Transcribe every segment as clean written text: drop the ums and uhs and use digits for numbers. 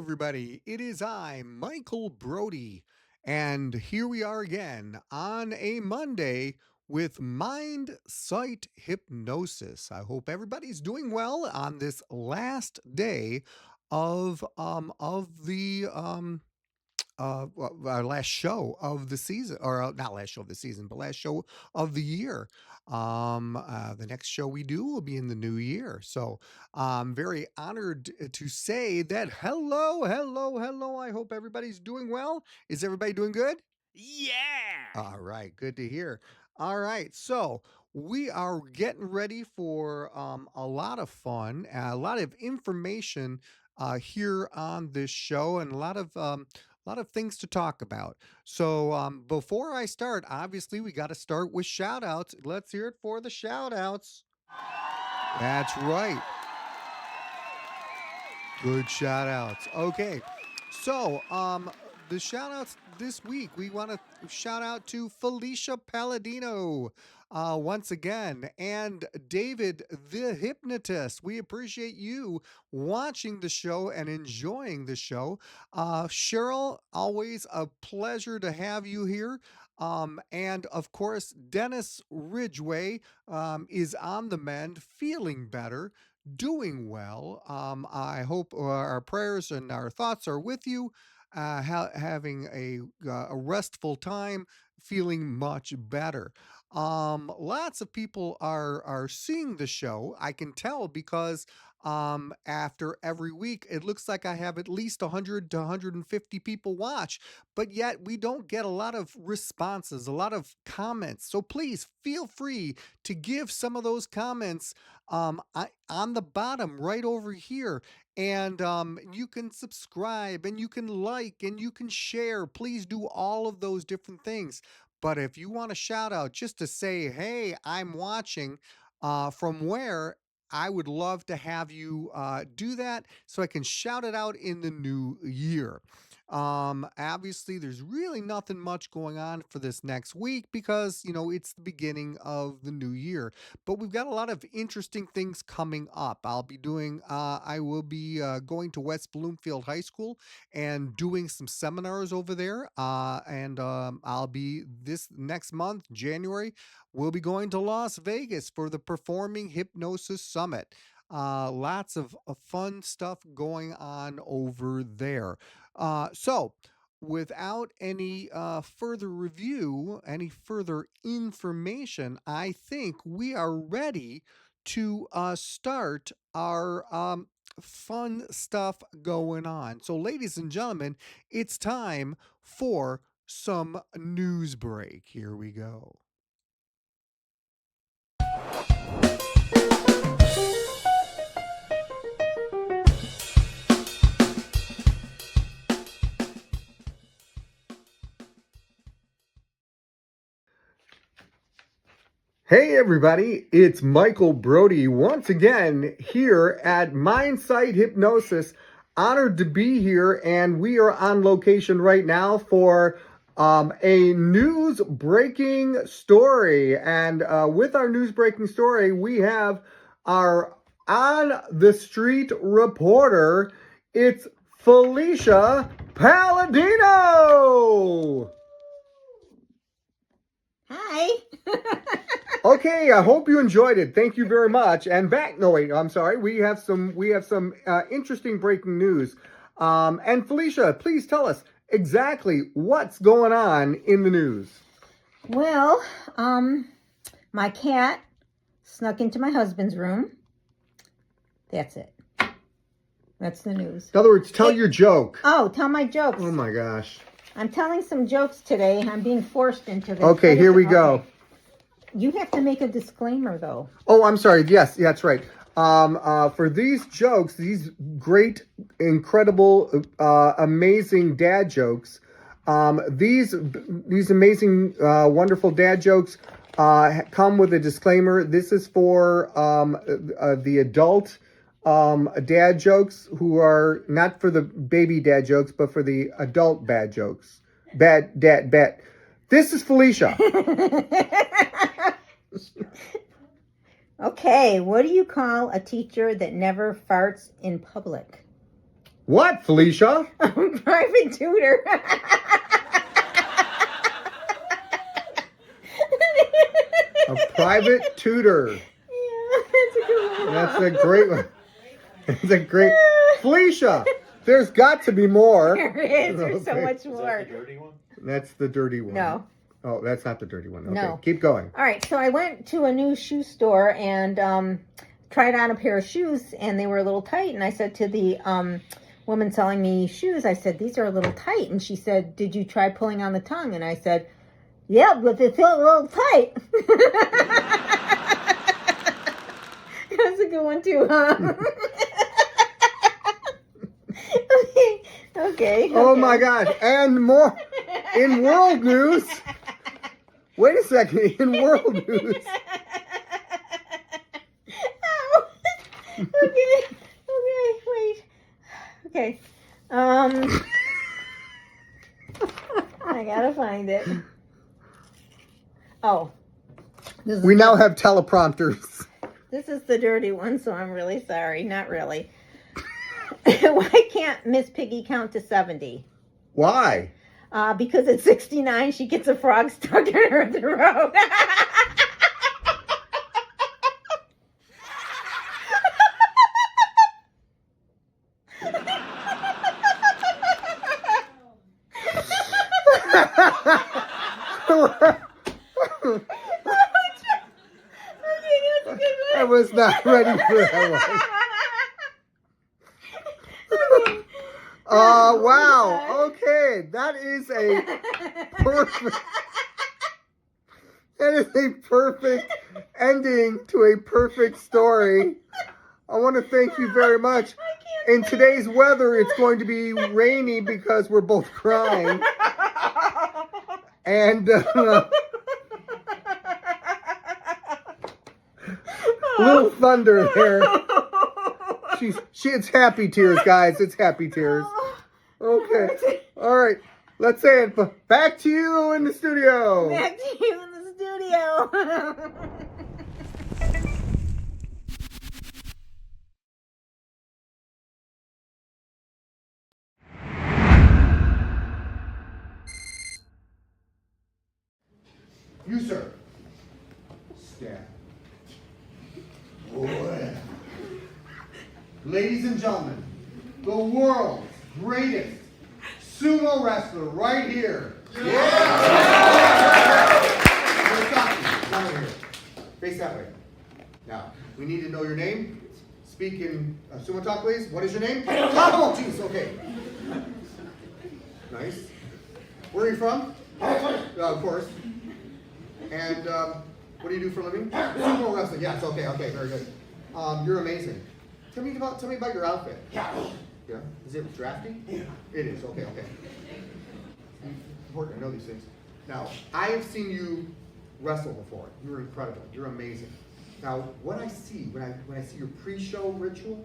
everybody. It is I, Michael Brody, and here we are again on a Monday with Mind Sight Hypnosis. I hope everybody's doing well on this last day of our last show of the season, or not last show of the season, but last show of the year. The next show we do will be in the new year. So I'm very honored to say that hello, hello, hello. I hope everybody's doing well. Is everybody doing good? Yeah. All right, good to hear. All right, so we are getting ready for a lot of fun, a lot of information here on this show, and a lot of things to talk about. So before I start, obviously we got to start with shout outs. Let's hear it for the shout outs. That's right. Good shout outs. Okay. So, the shout outs this week, we want to shout out to Felicia Palladino once again, and David the hypnotist. We appreciate you watching the show and enjoying the show. Cheryl, always a pleasure to have you here. And of course, Dennis Ridgway is on the mend, feeling better, doing well. I hope our prayers and our thoughts are with you, having a restful time, feeling much better. Lots of people are seeing the show. I can tell because after every week, it looks like I have at least 100 to 150 people watch, but yet we don't get a lot of responses, a lot of comments. So please feel free to give some of those comments on the bottom right over here. And you can subscribe and you can like and you can share. Please do all of those different things. But if you want a shout out just to say, hey, I'm watching from where, I would love to have you do that so I can shout it out in the new year. Obviously, there's really nothing much going on for this next week because, it's the beginning of the new year, but we've got a lot of interesting things coming up. I will be going to West Bloomfield High School and doing some seminars over there. And I'll be this next month, January, we'll be going to Las Vegas for the Performing Hypnosis Summit. Lots of fun stuff going on over there. So, without any further review, any further information, I think we are ready to start our fun stuff going on. So, ladies and gentlemen, it's time for some news break. Here we go. Hey everybody, it's Michael Brody once again here at Mindsight Hypnosis. Honored to be here, and we are on location right now for a news breaking story. And with our news breaking story, we have our on the street reporter. It's Felicia Palladino. Hi. Okay, I hope you enjoyed it. Thank you very much. And back, no wait, I'm sorry. We have some interesting breaking news. And Felicia, please tell us exactly what's going on in the news. Well, my cat snuck into my husband's room. That's it. That's the news. In other words, tell your joke. Oh, tell my jokes. Oh my gosh. I'm telling some jokes today. I'm being forced into this. Okay, here we go. You have to make a disclaimer, though. Oh, I'm sorry. Yes, that's right. For these jokes, these great, incredible, amazing dad jokes, these amazing, wonderful dad jokes come with a disclaimer. This is for the adult dad jokes, who are not for the baby dad jokes, but for the adult bad jokes. Bad dad, bad. This is Felicia. Okay, what do you call a teacher that never farts in public? What, Felicia? Private tutor. A private tutor. Yeah, that's a good one. That's a great one. That's a great... Felicia, there's got to be more. There is. There's so Okay. much Is that more. the dirty one? That's the dirty one. No. Oh, that's not the dirty one. Okay, No. keep going. All right, so I went to a new shoe store and tried on a pair of shoes, and they were a little tight. And I said to the woman selling me shoes, I said, these are a little tight. And she said, did you try pulling on the tongue? And I said, yeah, but they feel a little tight. That's a good one too, huh? Okay. Oh my God. And more in world news. Wait a second. In world news. Oh. Okay. Wait. Okay. I gotta find it. Oh. We now have teleprompters. This is the dirty one, so I'm really sorry. Not really. Why can't Miss Piggy count to 70? Why? Because at 69, she gets a frog stuck in her throat. I was not ready for that one. Wow. Okay, that is a perfect. That is a perfect ending to a perfect story. I want to thank you very much. In today's weather, it's going to be rainy because we're both crying. And little thunder there. It's happy tears, guys. It's happy tears. Okay. All right. Let's say it. Back to you in the studio. Back to you in the studio. You, sir. Stand. Boy. Ladies and gentlemen, the world's greatest sumo wrestler right here. Come here. Face that way. Now, we need to know your name. Speak in sumo talk, please. What is your name? Oh, jeez, okay. Nice. Where are you from? Of course. And what do you do for a living? Sumo wrestling. Yes, okay, very good. You're amazing. Tell me about your outfit. Yeah. Is it drafty? Yeah. It is. Okay. Important. I know these things. Now, I have seen you wrestle before. You're incredible. You're amazing. Now, what I see when I see your pre-show ritual,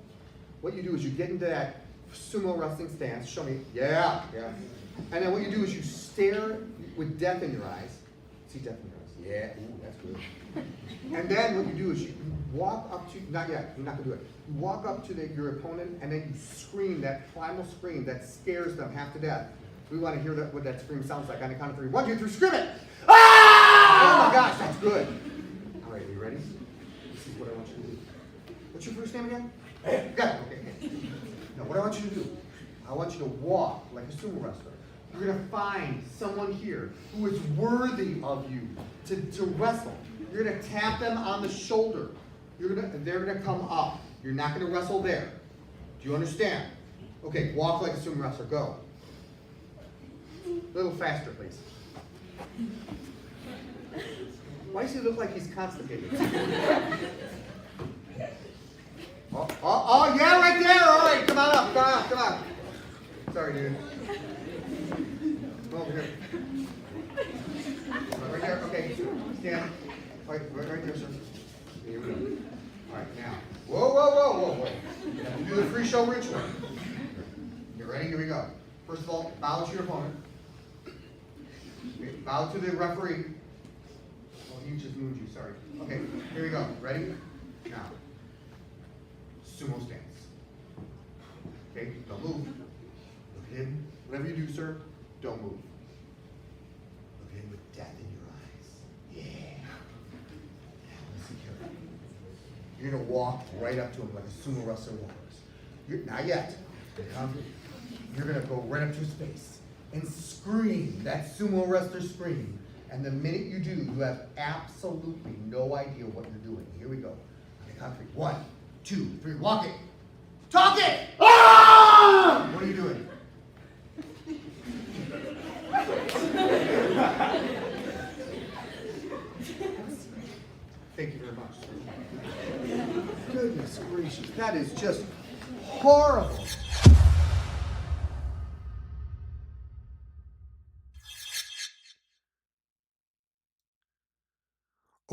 what you do is you get into that sumo wrestling stance. Show me. Yeah. And then what you do is you stare with death in your eyes. See death in your eyes. Yeah. Ooh, that's good. And then what you do is you walk up to, not yet, you're not going to do it. You walk up to your opponent and then you scream that primal scream that scares them half to death. We want to hear what that scream sounds like on the count of 3. 1, 2, 3, scream it! Ah! Oh my gosh, that's good. All right, are you ready? This is what I want you to do. What's your first name again? Got it, okay. Now what I want you to do, I want you to walk like a sumo wrestler. You're going to find someone here who is worthy of you to wrestle. You're going to tap them on the shoulder. They're going to come up. You're not going to wrestle there. Do you understand? Okay, walk like a sumo wrestler. Go. A little faster, please. Why does he look like he's constipated? Oh, yeah, right there. All right, come on up. Sorry, dude. Over here. Right there. Okay, stand. Right there, sir. Here we go. All right, now. Whoa. Wait. You have to do the free show ritual. You ready? Here we go. First of all, bow to your opponent. Okay, bow to the referee. Oh, he just moved you. Sorry. Okay, here we go. Ready? Now. Sumo stance. Okay, don't move. whatever you do, sir, don't move. Look at him with death in your eyes. Yeah. Security. You're gonna walk right up to him like a sumo wrestler walks. Not yet. You're gonna go right up to his face and scream that sumo wrestler scream. And the minute you do, you have absolutely no idea what you're doing. Here we go. On the count of three. 1, 2, 3. Walk it. Talk it. Ah! What are you doing? Thank you very much, sir. Goodness gracious, that is just horrible.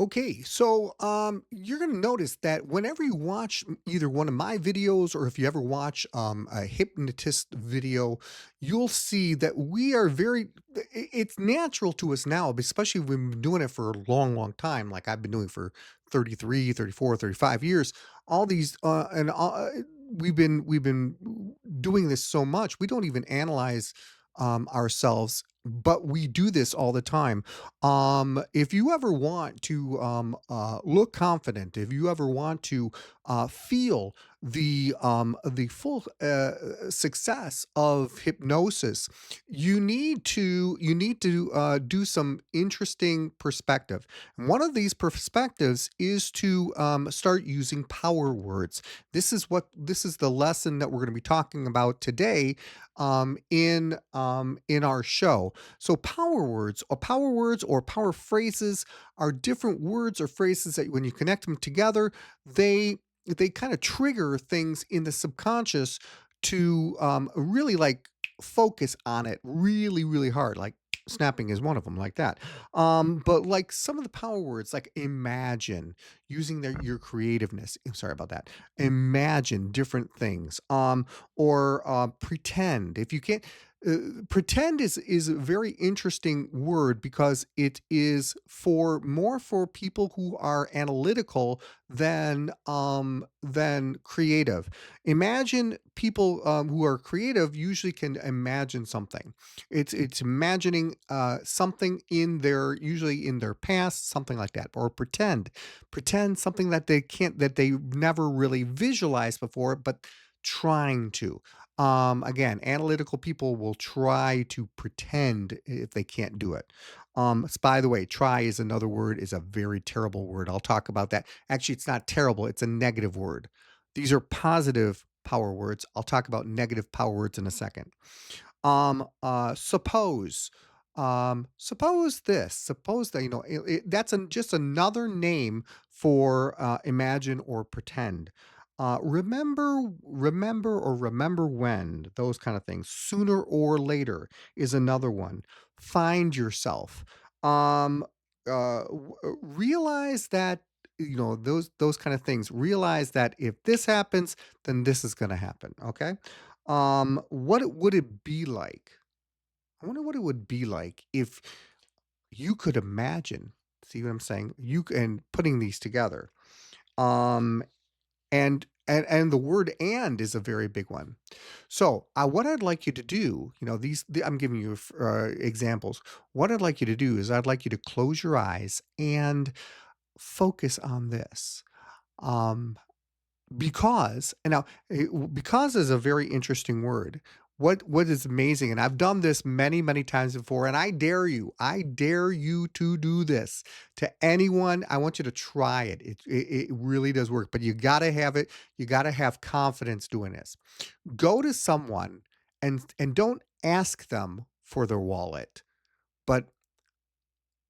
Okay, so you're going to notice that whenever you watch either one of my videos or if you ever watch a hypnotist video, you'll see that we are it's natural to us now, especially if we've been doing it for a long, long time, like I've been doing for 33, 34, 35 years. All these, we've been doing this so much, we don't even analyze ourselves, but we do this all the time. If you ever want to look confident, if you ever want to feel the full success of hypnosis, you need to do some interesting perspective. And one of these perspectives is to start using power words. This is the lesson that we're going to be talking about today in our show. So power words or power phrases are different words or phrases that when you connect them together, they kind of trigger things in the subconscious to really like focus on it really, really hard. Like snapping is one of them, like that. But like some of the power words, like imagine, using your creativeness. I'm sorry about that. Imagine different things. Or pretend. If you can't, pretend is a very interesting word because it is for more for people who are analytical than creative. Imagine people who are creative usually can imagine something. It's imagining something in their usually in their past, something like that, or pretend something that they never really visualized before, but trying to. Again, analytical people will try to pretend if they can't do it. By the way, try is another word, is a very terrible word. I'll talk about that. Actually, it's not terrible, it's a negative word. These are positive power words. I'll talk about negative power words in a second. Suppose. Suppose this. Suppose that that's just another name for imagine or pretend. Remember when, those kind of things. Sooner or later is another one. Find yourself. Um, Realize that those kind of things. Realize that if this happens, then this is going to happen. Okay. Would it be like? I wonder what it would be like if you could imagine. See what I'm saying? And putting these together. Um, and the word "and" is a very big one. So, what I'd like you to do, I'm giving you examples. What I'd like you to do is I'd like you to close your eyes and focus on this. Um, because and now because is a very interesting word. What is amazing, and I've done this many, many times before, and I dare you to do this to anyone. I want you to try it. It really does work, but you got to have it. You got to have confidence doing this. Go to someone and don't ask them for their wallet, but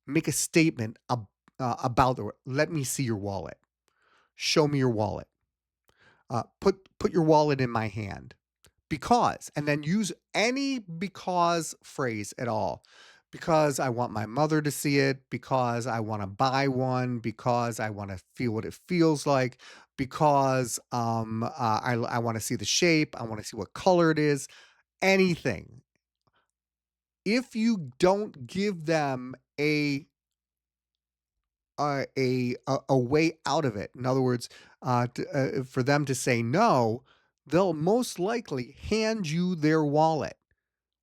make a statement about the. Let me see your wallet. Show me your wallet. Put your wallet in my hand because, and then use any because phrase at all. Because I want my mother to see it, because I want to buy one, because I want to feel what it feels like, because I want to see the shape, I want to see what color it is, anything. If you don't give them a way out of it. In other words, for them to say no, they'll most likely hand you their wallet.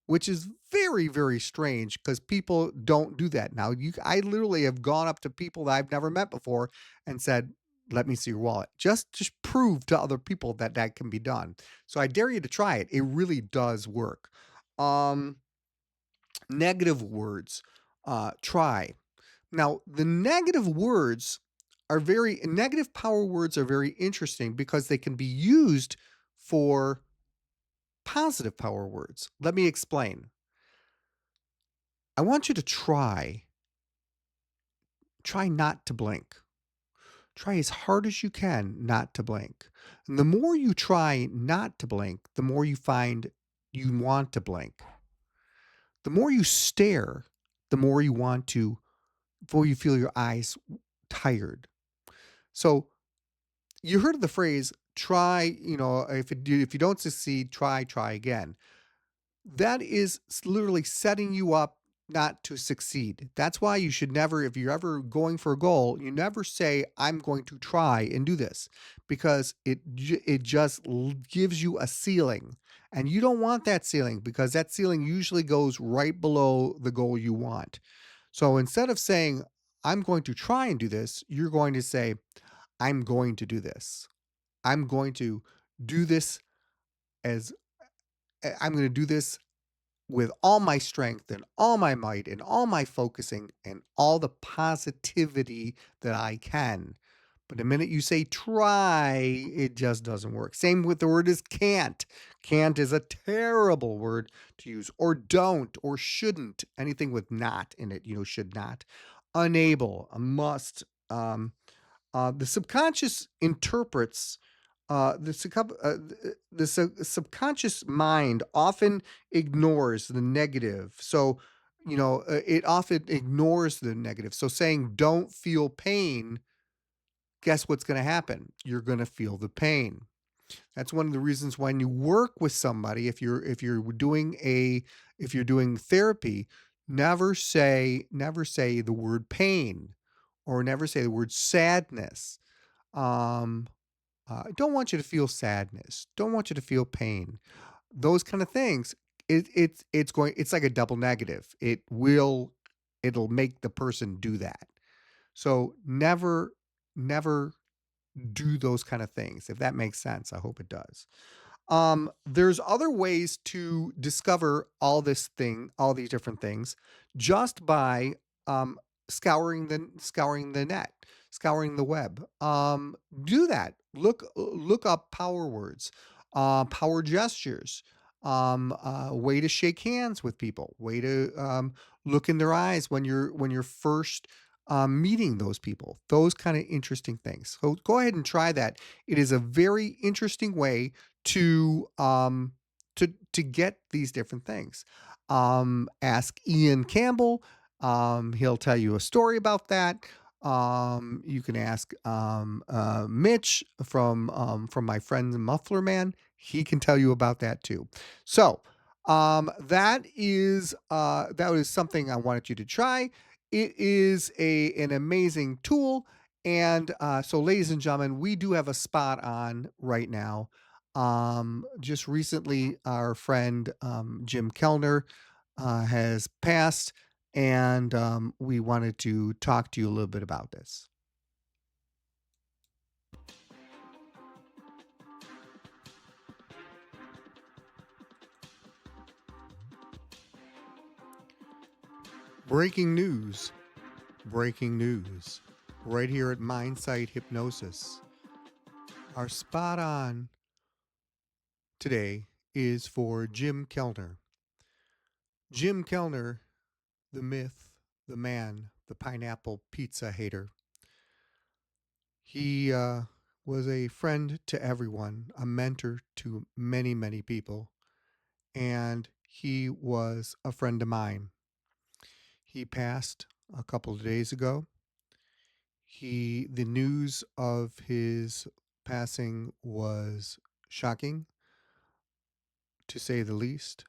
which is very, very strange because people don't do that. Now, I literally have gone up to people that I've never met before and said, "Let me see your wallet." Just prove to other people that that can be done. So I dare you to try it. It really does work. Um, Negative words. Try. Now, the negative power words are very interesting because they can be used for positive power words. Let me explain. I want you to try not to blink. Try as hard as you can not to blink. And the more you try not to blink, the more you find you want to blink. The more you stare, the more you want to, before you feel your eyes tired. So you heard of the phrase try, if you don't succeed, try again. That is literally setting you up not to succeed. That's why you should never, if you're ever going for a goal, you never say, I'm going to try and do this, because it just gives you a ceiling. And you don't want that ceiling, because that ceiling usually goes right below the goal you want. So instead of saying, I'm going to try and do this, you're going to say, I'm going to do this. I'm going to do this as I'm going to do this with all my strength and all my might and all my focusing and all the positivity that I can. But the minute you say try, it just doesn't work. Same with the word is can't. Can't is a terrible word to use, or don't, or shouldn't. Anything with not in it, should not. Unable, a must. The subconscious interprets the subconscious mind often ignores the negative. So, it often ignores the negative. So saying don't feel pain, guess what's going to happen? You're going to feel the pain. That's one of the reasons when you work with somebody, if you're doing therapy, never say the word pain, or never say the word sadness. Um, I don't want you to feel sadness. Don't want you to feel pain. Those kind of things. It's like a double negative. It'll make the person do that. So never do those kind of things. If that makes sense, I hope it does. There's other ways to discover all these different things, just by um, scouring the net, scouring the web. Do that. Look up power words, power gestures, way to shake hands with people, way to look in their eyes when you're first meeting those people. Those kind of interesting things. So go ahead and try that. It is a very interesting way to get these different things. Ask Ian Campbell. He'll tell you a story about that. You can ask Mitch from my friend Muffler Man. He can tell you about that too. So that is something I wanted you to try. It is an amazing tool. And so, ladies and gentlemen, we do have a spot on right now. Just recently, our friend Jim Kellner has passed, and we wanted to talk to you a little bit about this. Breaking news, breaking news, right here at Mindsight Hypnosis. Our spot on today is for Jim Kellner. Jim Kellner, the myth, the man, the pineapple pizza hater. He was a friend to everyone, a mentor to many, many people, and he was a friend of mine. He passed a couple of days ago. The news of his passing was shocking, to say the least.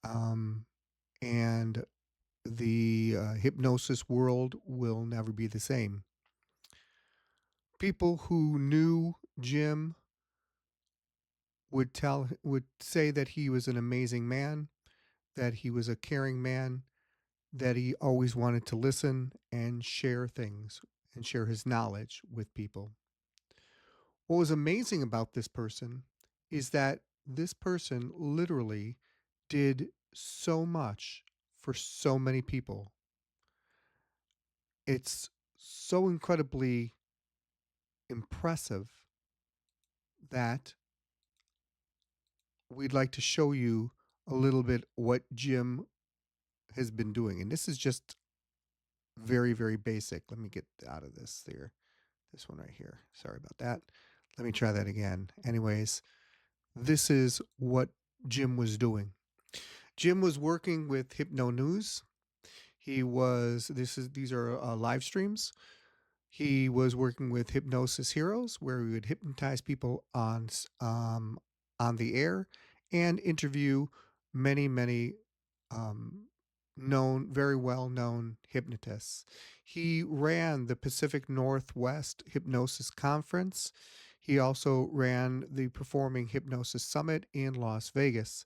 Um, and the hypnosis world will never be the same. People who knew Jim would say that he was an amazing man. that he was a caring man, that he always wanted to listen and share things and share his knowledge with people. What was amazing about this person is that this person literally did so much for so many people. It's so incredibly impressive that we'd like to show you a little bit what Jim has been doing. And this is just very, very basic. Let me get out of this there. This one right here. Sorry about that. Let me try that again. Anyways, this is what Jim was doing. Jim was working with Hypno News. These are live streams. He was working with Hypnosis Heroes, where we would hypnotize people on the air and interview many, many um, very well known hypnotists. He ran the Pacific Northwest Hypnosis Conference. He also ran the Performing Hypnosis Summit in Las Vegas.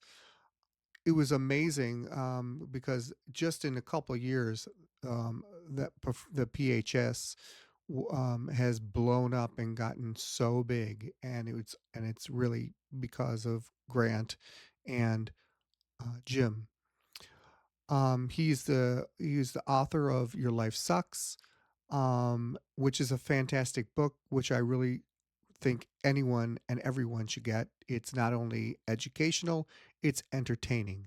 It was amazing because just in a couple of years, the PHS has blown up and gotten so big, and it's really because of Grant and Jim. He's the author of Your Life Sucks, which is a fantastic book, which I really think anyone and everyone should get. It's not only educational, it's entertaining.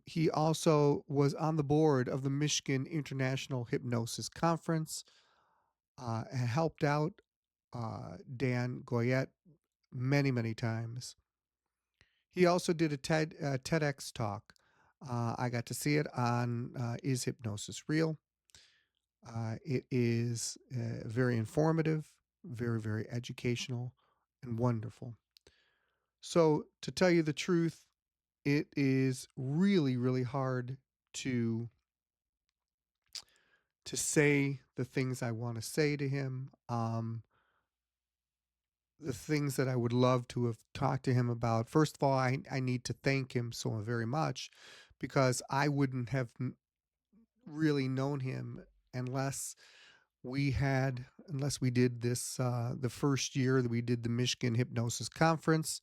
He also was on the board of the Michigan International Hypnosis Conference, and helped out Dan Goyette many, many times. He also did a TEDx talk. I got to see it on Is Hypnosis Real? It is very informative, very, very educational, and wonderful. So, to tell you the truth, it is really, really hard to say the things I want to say to him. The things that I would love to have talked to him about. First of all, I need to thank him so very much because I wouldn't have really known him unless unless we did this, the first year that we did the Michigan Hypnosis Conference.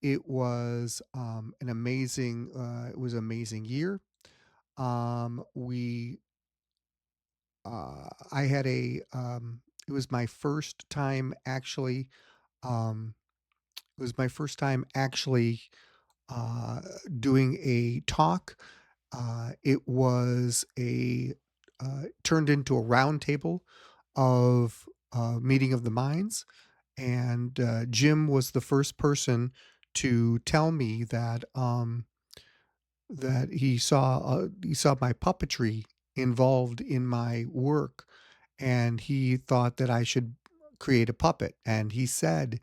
It was it was an amazing year. We I had it was my first time actually, um, it was my first time actually uh, doing a talk. It was turned into a roundtable of meeting of the minds, and Jim was the first person to tell me that he saw my puppetry involved in my work, and he thought that I should create a puppet. And he said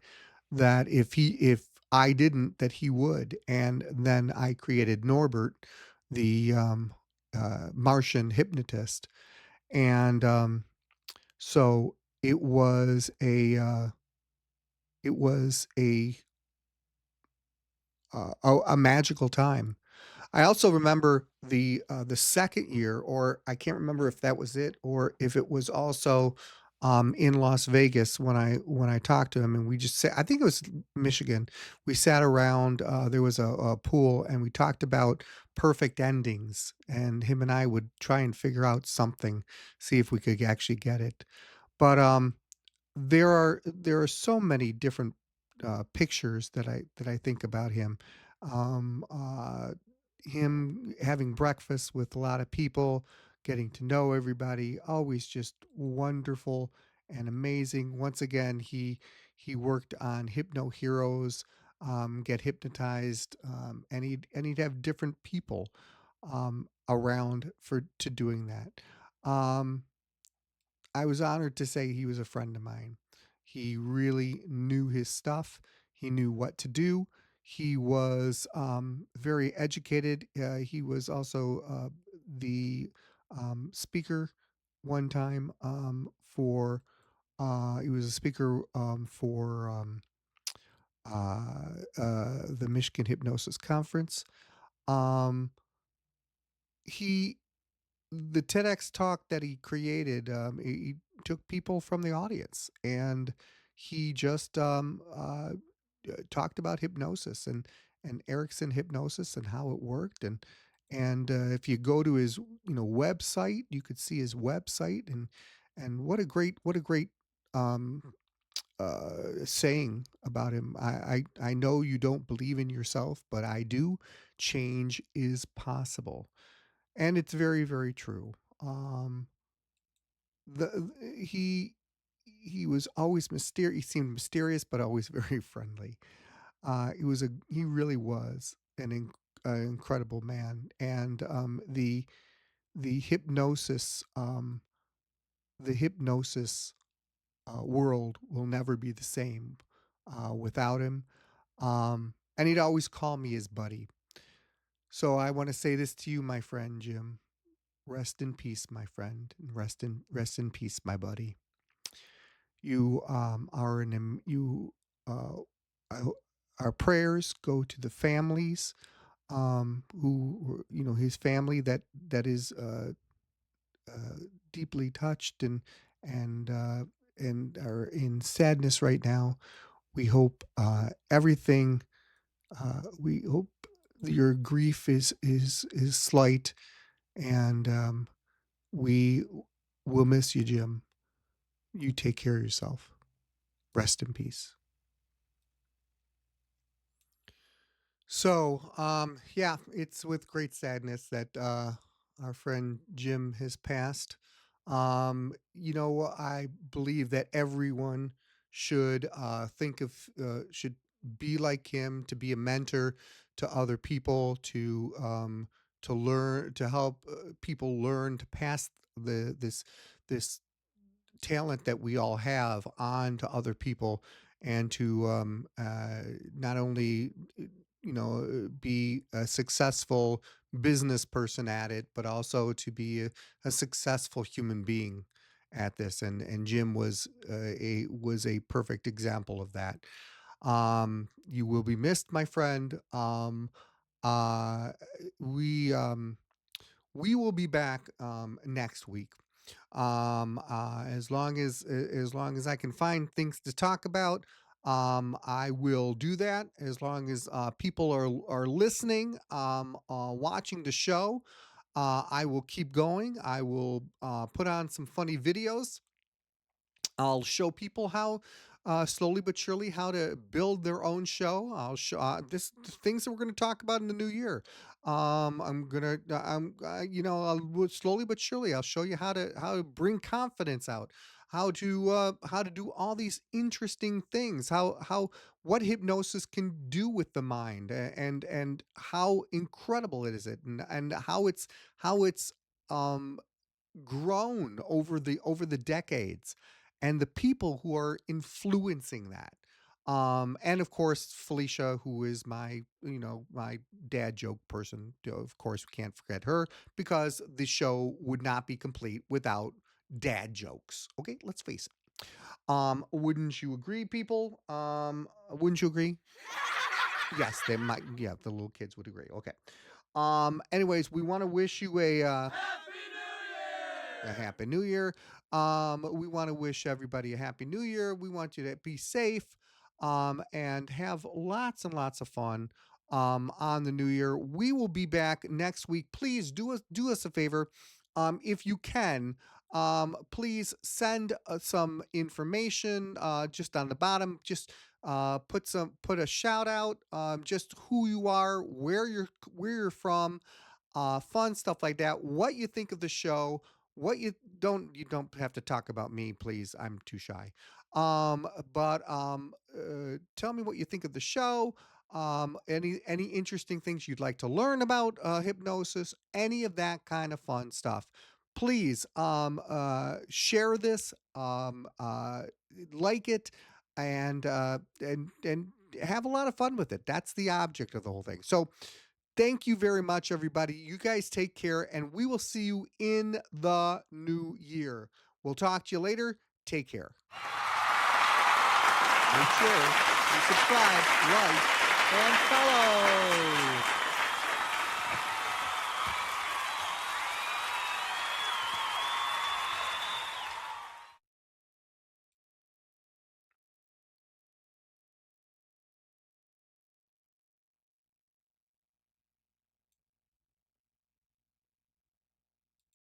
that if I didn't, that he would. And then I created Norbert, the Martian hypnotist, and so it was a magical time. I also remember the second year, or I can't remember if that was it or if it was also in Las Vegas when I talked to him, and we just sat. I think it was Michigan. We sat around. There was a pool, and we talked about perfect endings. And him and I would try and figure out something, see if we could actually get it. But there are so many different pictures that I think about him. Um, uh, Him having breakfast with a lot of people, getting to know everybody, always just wonderful and amazing. Once again, he worked on Hypno Heroes, get hypnotized, and he'd have different people around for to doing that. Um, I was honored to say he was a friend of mine. He really knew his stuff. He knew what to do. He was very educated. He was also the speaker one time he was a speaker for the Michigan Hypnosis Conference. Um, he the TEDx talk that he created, he took people from the audience, and he just talked about hypnosis and Erickson hypnosis and how it worked. And if you go to his website, you could see his website, and what a great um, saying about him. I know you don't believe in yourself, but I do. Change is possible, and it's very, very true. Um, the he was always mysterious. He seemed mysterious, but always very friendly. He really was incredible man, and the hypnosis the hypnosis world will never be the same without him. And he'd always call me his buddy. So I want to say this to you, my friend Jim. Rest in peace, my friend, and rest in peace, my buddy. You are an you I, our prayers go to the families who his family that is deeply touched and and are in sadness right now. We hope everything. We hope your grief is slight, and we will miss you, Jim. You take care of yourself. Rest in peace. So, yeah, it's with great sadness that our friend Jim has passed. I believe that everyone should be like him, to be a mentor to other people, to learn, to help people learn to pass this talent that we all have on to other people, and to not only be a successful business person at it, but also to be a successful human being at this. And Jim was a perfect example of that. You will be missed, my friend. Uh, we um, we will be back next week, as long as I can find things to talk about. I will do that as long as people are listening, watching the show. I will keep going. I will put on some funny videos. I'll show people how, slowly but surely, how to build their own show. I'll show this the things that we're going to talk about in the new year. Slowly but surely, I'll show you how to bring confidence out, how to do all these interesting things, how what hypnosis can do with the mind, and how incredible it is, and how it's um grown over the decades, and the people who are influencing that. And of course Felicia, who is my dad joke person. Of course we can't forget her, because the show would not be complete without dad jokes. Okay, let's face it. Wouldn't you agree, people? Wouldn't you agree? Yes, they might. Yeah, the little kids would agree. Okay. Anyways, we want to wish you a happy new year. We want to wish everybody a happy new year. We want you to be safe, and have lots and lots of fun on the new year. We will be back next week. Please do us a favor, if you can. Please send some information just on the bottom. Just put a shout out, just who you are, where you're from, fun stuff like that. What you think of the show? What you don't have to talk about me, please. I'm too shy. But tell me what you think of the show. Any interesting things you'd like to learn about hypnosis, any of that kind of fun stuff. Please share this, like it, and have a lot of fun with it. That's the object of the whole thing. So thank you very much, everybody. You guys take care, and we will see you in the new year. We'll talk to you later. Take care. Make sure you subscribe, like, and follow.